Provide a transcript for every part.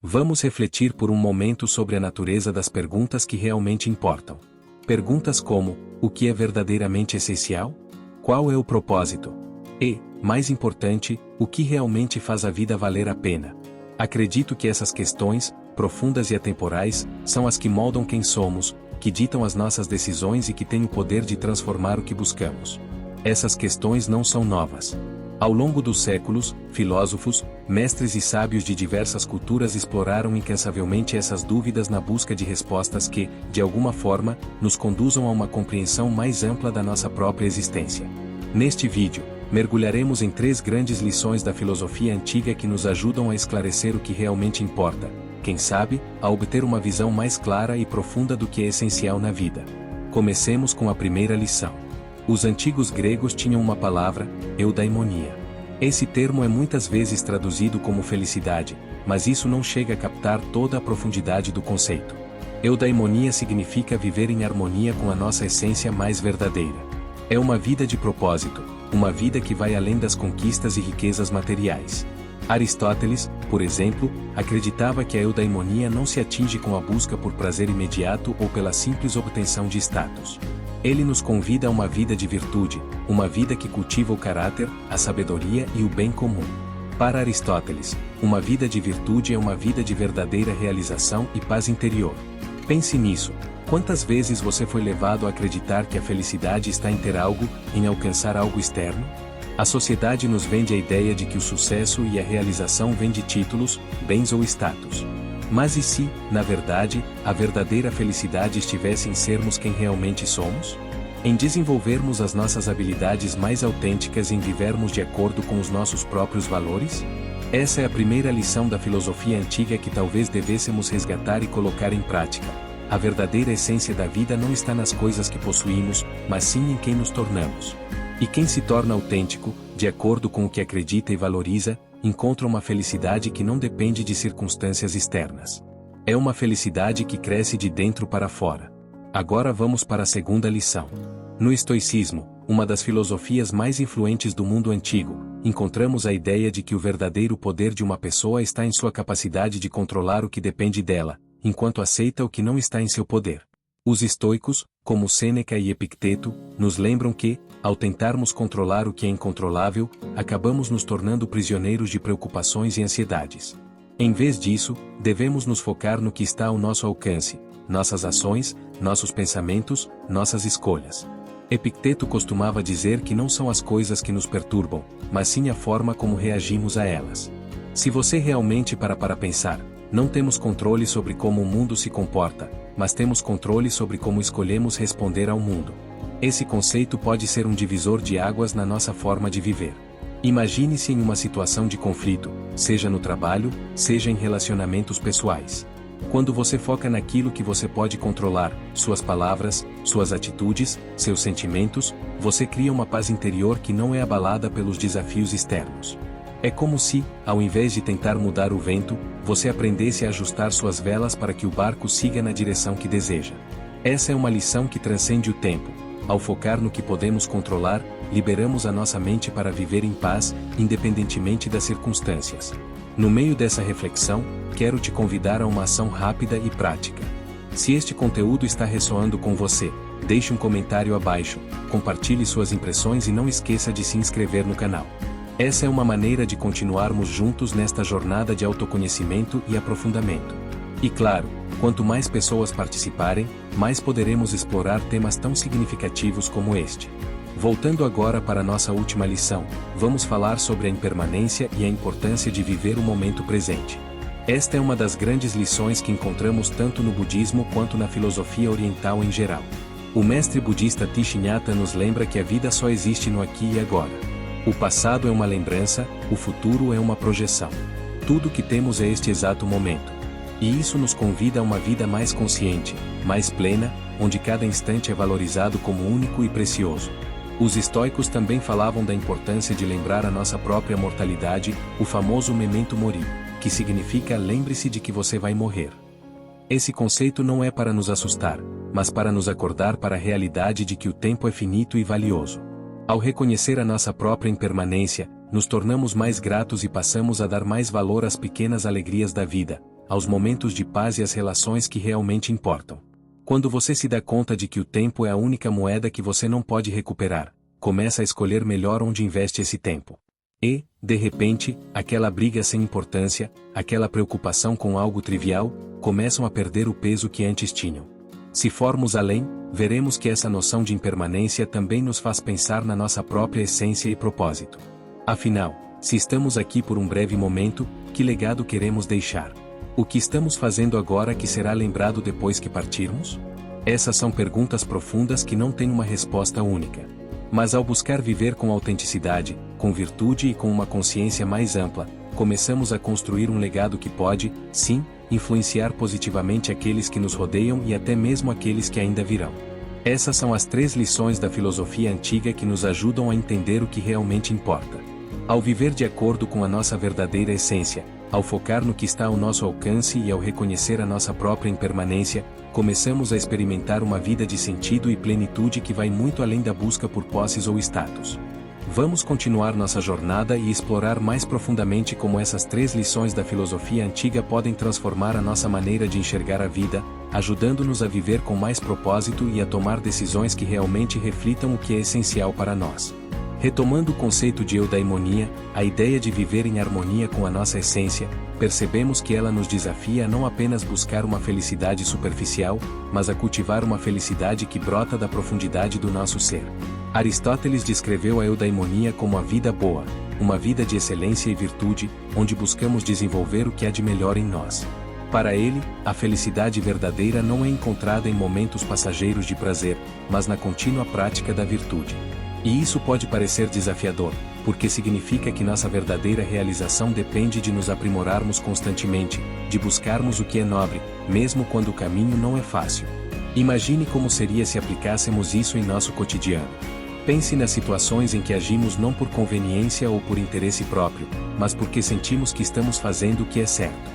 Vamos refletir por um momento sobre a natureza das perguntas que realmente importam. Perguntas como: o que é verdadeiramente essencial? Qual é o propósito? E, mais importante, o que realmente faz a vida valer a pena? Acredito que essas questões, profundas e atemporais, são as que moldam quem somos, que ditam as nossas decisões e que têm o poder de transformar o que buscamos. Essas questões não são novas. Ao longo dos séculos, filósofos, mestres e sábios de diversas culturas exploraram incansavelmente essas dúvidas na busca de respostas que, de alguma forma, nos conduzam a uma compreensão mais ampla da nossa própria existência. Neste vídeo, mergulharemos em 3 grandes lições da filosofia antiga que nos ajudam a esclarecer o que realmente importa, quem sabe, a obter uma visão mais clara e profunda do que é essencial na vida. Comecemos com a primeira lição. Os antigos gregos tinham uma palavra, eudaimonia. Esse termo é muitas vezes traduzido como felicidade, mas isso não chega a captar toda a profundidade do conceito. Eudaimonia significa viver em harmonia com a nossa essência mais verdadeira. É uma vida de propósito, uma vida que vai além das conquistas e riquezas materiais. Aristóteles, por exemplo, acreditava que a eudaimonia não se atinge com a busca por prazer imediato ou pela simples obtenção de status. Ele nos convida a uma vida de virtude, uma vida que cultiva o caráter, a sabedoria e o bem comum. Para Aristóteles, uma vida de virtude é uma vida de verdadeira realização e paz interior. Pense nisso. Quantas vezes você foi levado a acreditar que a felicidade está em ter algo, em alcançar algo externo? A sociedade nos vende a ideia de que o sucesso e a realização vêm de títulos, bens ou status. Mas e se, na verdade, a verdadeira felicidade estivesse em sermos quem realmente somos? Em desenvolvermos as nossas habilidades mais autênticas e em vivermos de acordo com os nossos próprios valores? Essa é a primeira lição da filosofia antiga que talvez devêssemos resgatar e colocar em prática. A verdadeira essência da vida não está nas coisas que possuímos, mas sim em quem nos tornamos. E quem se torna autêntico, de acordo com o que acredita e valoriza, encontra uma felicidade que não depende de circunstâncias externas. É uma felicidade que cresce de dentro para fora. Agora vamos para a segunda lição. No estoicismo, uma das filosofias mais influentes do mundo antigo, encontramos a ideia de que o verdadeiro poder de uma pessoa está em sua capacidade de controlar o que depende dela, enquanto aceita o que não está em seu poder. Os estoicos, como Sêneca e Epicteto, nos lembram que, ao tentarmos controlar o que é incontrolável, acabamos nos tornando prisioneiros de preocupações e ansiedades. Em vez disso, devemos nos focar no que está ao nosso alcance, nossas ações, nossos pensamentos, nossas escolhas. Epicteto costumava dizer que não são as coisas que nos perturbam, mas sim a forma como reagimos a elas. Se você realmente para pensar, não temos controle sobre como o mundo se comporta, mas temos controle sobre como escolhemos responder ao mundo. Esse conceito pode ser um divisor de águas na nossa forma de viver. Imagine-se em uma situação de conflito, seja no trabalho, seja em relacionamentos pessoais. Quando você foca naquilo que você pode controlar, suas palavras, suas atitudes, seus sentimentos, você cria uma paz interior que não é abalada pelos desafios externos. É como se, ao invés de tentar mudar o vento, você aprendesse a ajustar suas velas para que o barco siga na direção que deseja. Essa é uma lição que transcende o tempo. Ao focar no que podemos controlar, liberamos a nossa mente para viver em paz, independentemente das circunstâncias. No meio dessa reflexão, quero te convidar a uma ação rápida e prática. Se este conteúdo está ressoando com você, deixe um comentário abaixo, compartilhe suas impressões e não esqueça de se inscrever no canal. Essa é uma maneira de continuarmos juntos nesta jornada de autoconhecimento e aprofundamento. E claro, quanto mais pessoas participarem, mais poderemos explorar temas tão significativos como este. Voltando agora para nossa última lição, vamos falar sobre a impermanência e a importância de viver o momento presente. Esta é uma das grandes lições que encontramos tanto no budismo quanto na filosofia oriental em geral. O mestre budista Thich Nhat Hanh nos lembra que a vida só existe no aqui e agora. O passado é uma lembrança, o futuro é uma projeção. Tudo o que temos é este exato momento. E isso nos convida a uma vida mais consciente, mais plena, onde cada instante é valorizado como único e precioso. Os estoicos também falavam da importância de lembrar a nossa própria mortalidade, o famoso memento mori, que significa lembre-se de que você vai morrer. Esse conceito não é para nos assustar, mas para nos acordar para a realidade de que o tempo é finito e valioso. Ao reconhecer a nossa própria impermanência, nos tornamos mais gratos e passamos a dar mais valor às pequenas alegrias da vida, aos momentos de paz e às relações que realmente importam. Quando você se dá conta de que o tempo é a única moeda que você não pode recuperar, começa a escolher melhor onde investe esse tempo. E, de repente, aquela briga sem importância, aquela preocupação com algo trivial, começam a perder o peso que antes tinham. Se formos além, veremos que essa noção de impermanência também nos faz pensar na nossa própria essência e propósito. Afinal, se estamos aqui por um breve momento, que legado queremos deixar? O que estamos fazendo agora que será lembrado depois que partirmos? Essas são perguntas profundas que não têm uma resposta única. Mas ao buscar viver com autenticidade, com virtude e com uma consciência mais ampla, começamos a construir um legado que pode, sim, influenciar positivamente aqueles que nos rodeiam e até mesmo aqueles que ainda virão. Essas são as 3 lições da filosofia antiga que nos ajudam a entender o que realmente importa. Ao viver de acordo com a nossa verdadeira essência, ao focar no que está ao nosso alcance e ao reconhecer a nossa própria impermanência, começamos a experimentar uma vida de sentido e plenitude que vai muito além da busca por posses ou status. Vamos continuar nossa jornada e explorar mais profundamente como essas 3 lições da filosofia antiga podem transformar a nossa maneira de enxergar a vida, ajudando-nos a viver com mais propósito e a tomar decisões que realmente reflitam o que é essencial para nós. Retomando o conceito de eudaimonia, a ideia de viver em harmonia com a nossa essência, percebemos que ela nos desafia a não apenas buscar uma felicidade superficial, mas a cultivar uma felicidade que brota da profundidade do nosso ser. Aristóteles descreveu a eudaimonia como a vida boa, uma vida de excelência e virtude, onde buscamos desenvolver o que há de melhor em nós. Para ele, a felicidade verdadeira não é encontrada em momentos passageiros de prazer, mas na contínua prática da virtude. E isso pode parecer desafiador, porque significa que nossa verdadeira realização depende de nos aprimorarmos constantemente, de buscarmos o que é nobre, mesmo quando o caminho não é fácil. Imagine como seria se aplicássemos isso em nosso cotidiano. Pense nas situações em que agimos não por conveniência ou por interesse próprio, mas porque sentimos que estamos fazendo o que é certo.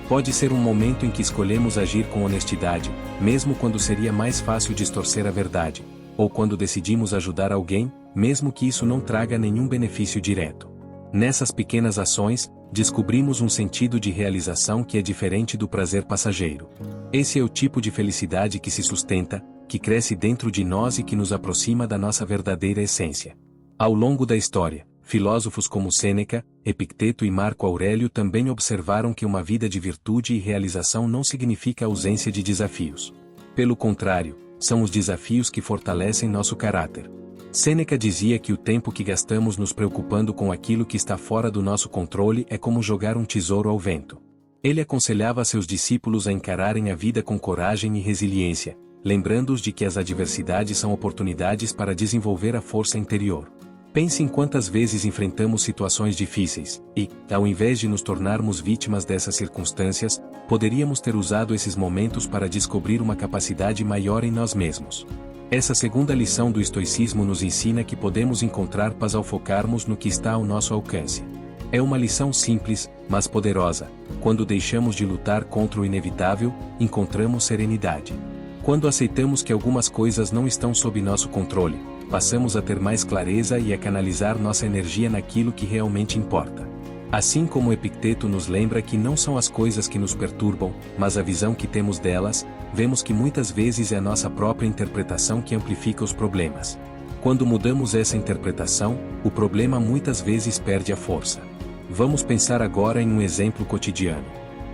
Pode ser um momento em que escolhemos agir com honestidade, mesmo quando seria mais fácil distorcer a verdade. Ou quando decidimos ajudar alguém, mesmo que isso não traga nenhum benefício direto. Nessas pequenas ações, descobrimos um sentido de realização que é diferente do prazer passageiro. Esse é o tipo de felicidade que se sustenta, que cresce dentro de nós e que nos aproxima da nossa verdadeira essência. Ao longo da história, filósofos como Sêneca, Epicteto e Marco Aurélio também observaram que uma vida de virtude e realização não significa ausência de desafios. Pelo contrário, são os desafios que fortalecem nosso caráter. Sêneca dizia que o tempo que gastamos nos preocupando com aquilo que está fora do nosso controle é como jogar um tesouro ao vento. Ele aconselhava seus discípulos a encararem a vida com coragem e resiliência, lembrando-os de que as adversidades são oportunidades para desenvolver a força interior. Pense em quantas vezes enfrentamos situações difíceis, e, ao invés de nos tornarmos vítimas dessas circunstâncias, poderíamos ter usado esses momentos para descobrir uma capacidade maior em nós mesmos. Essa segunda lição do estoicismo nos ensina que podemos encontrar paz ao focarmos no que está ao nosso alcance. É uma lição simples, mas poderosa. Quando deixamos de lutar contra o inevitável, encontramos serenidade. Quando aceitamos que algumas coisas não estão sob nosso controle, passamos a ter mais clareza e a canalizar nossa energia naquilo que realmente importa. Assim como Epicteto nos lembra que não são as coisas que nos perturbam, mas a visão que temos delas, vemos que muitas vezes é a nossa própria interpretação que amplifica os problemas. Quando mudamos essa interpretação, o problema muitas vezes perde a força. Vamos pensar agora em um exemplo cotidiano.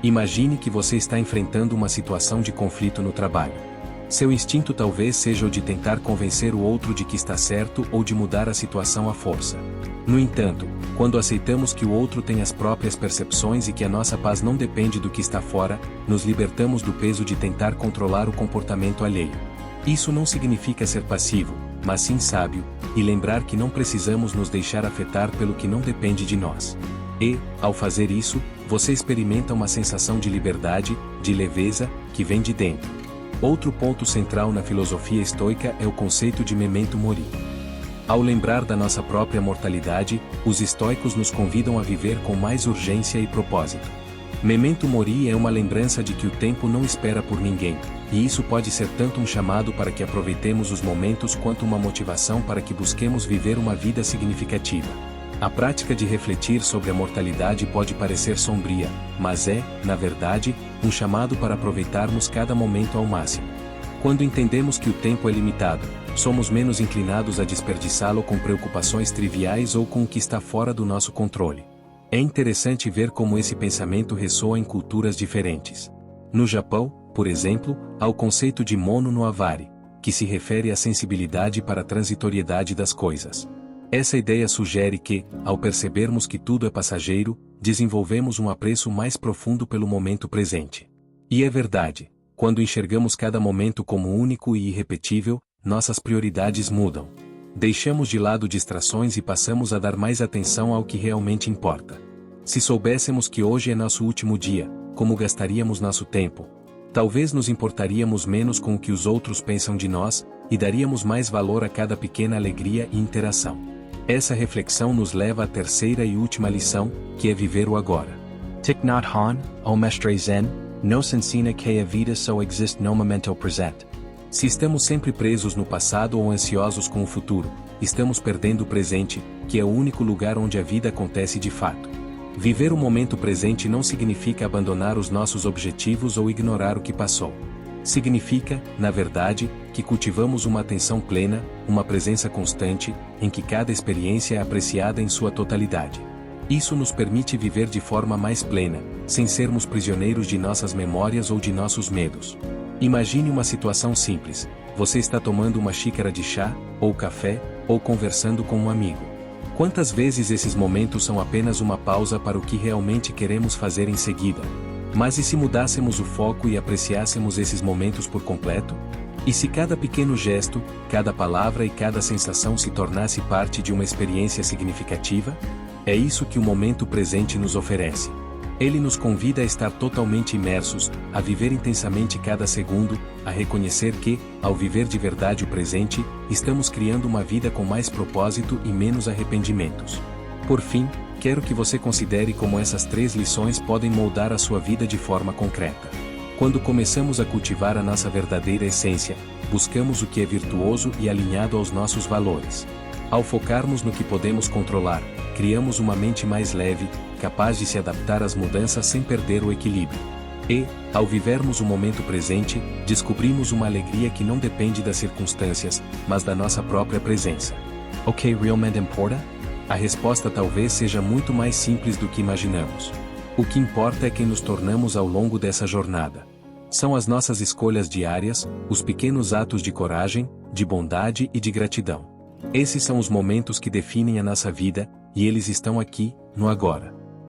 Imagine que você está enfrentando uma situação de conflito no trabalho. Seu instinto talvez seja o de tentar convencer o outro de que está certo ou de mudar a situação à força. No entanto, quando aceitamos que o outro tem as próprias percepções e que a nossa paz não depende do que está fora, nos libertamos do peso de tentar controlar o comportamento alheio. Isso não significa ser passivo, mas sim sábio, e lembrar que não precisamos nos deixar afetar pelo que não depende de nós. E, ao fazer isso, você experimenta uma sensação de liberdade, de leveza, que vem de dentro. Outro ponto central na filosofia estoica é o conceito de memento mori. Ao lembrar da nossa própria mortalidade, os estoicos nos convidam a viver com mais urgência e propósito. Memento mori é uma lembrança de que o tempo não espera por ninguém, e isso pode ser tanto um chamado para que aproveitemos os momentos quanto uma motivação para que busquemos viver uma vida significativa. A prática de refletir sobre a mortalidade pode parecer sombria, mas é, na verdade, um chamado para aproveitarmos cada momento ao máximo. Quando entendemos que o tempo é limitado, somos menos inclinados a desperdiçá-lo com preocupações triviais ou com o que está fora do nosso controle. É interessante ver como esse pensamento ressoa em culturas diferentes. No Japão, por exemplo, há o conceito de mono no avari, que se refere à sensibilidade para a transitoriedade das coisas. Essa ideia sugere que, ao percebermos que tudo é passageiro, desenvolvemos um apreço mais profundo pelo momento presente. E é verdade, quando enxergamos cada momento como único e irrepetível, nossas prioridades mudam. Deixamos de lado distrações e passamos a dar mais atenção ao que realmente importa. Se soubéssemos que hoje é nosso último dia, como gastaríamos nosso tempo? Talvez nos importaríamos menos com o que os outros pensam de nós, e daríamos mais valor a cada pequena alegria e interação. Essa reflexão nos leva à terceira e última lição, que é viver o agora. Thich Nhat Hanh, o mestre Zen, nos ensina que a vida só existe no momento presente. Se estamos sempre presos no passado ou ansiosos com o futuro, estamos perdendo o presente, que é o único lugar onde a vida acontece de fato. Viver o momento presente não significa abandonar os nossos objetivos ou ignorar o que passou. Significa, na verdade, que cultivamos uma atenção plena, uma presença constante, em que cada experiência é apreciada em sua totalidade. Isso nos permite viver de forma mais plena, sem sermos prisioneiros de nossas memórias ou de nossos medos. Imagine uma situação simples: você está tomando uma xícara de chá, ou café, ou conversando com um amigo. Quantas vezes esses momentos são apenas uma pausa para o que realmente queremos fazer em seguida? Mas e se mudássemos o foco e apreciássemos esses momentos por completo? E se cada pequeno gesto, cada palavra e cada sensação se tornasse parte de uma experiência significativa? É isso que o momento presente nos oferece. Ele nos convida a estar totalmente imersos, a viver intensamente cada segundo, a reconhecer que, ao viver de verdade o presente, estamos criando uma vida com mais propósito e menos arrependimentos. Por fim, quero que você considere como essas 3 lições podem moldar a sua vida de forma concreta. Quando começamos a cultivar a nossa verdadeira essência, buscamos o que é virtuoso e alinhado aos nossos valores. Ao focarmos no que podemos controlar, criamos uma mente mais leve, capaz de se adaptar às mudanças sem perder o equilíbrio. E, ao vivermos o momento presente, descobrimos uma alegria que não depende das circunstâncias, mas da nossa própria presença. O que realmente importa? A resposta talvez seja muito mais simples do que imaginamos. O que importa é quem nos tornamos ao longo dessa jornada. São as nossas escolhas diárias, os pequenos atos de coragem, de bondade e de gratidão. Esses são os momentos que definem a nossa vida, e eles estão aqui, no agora.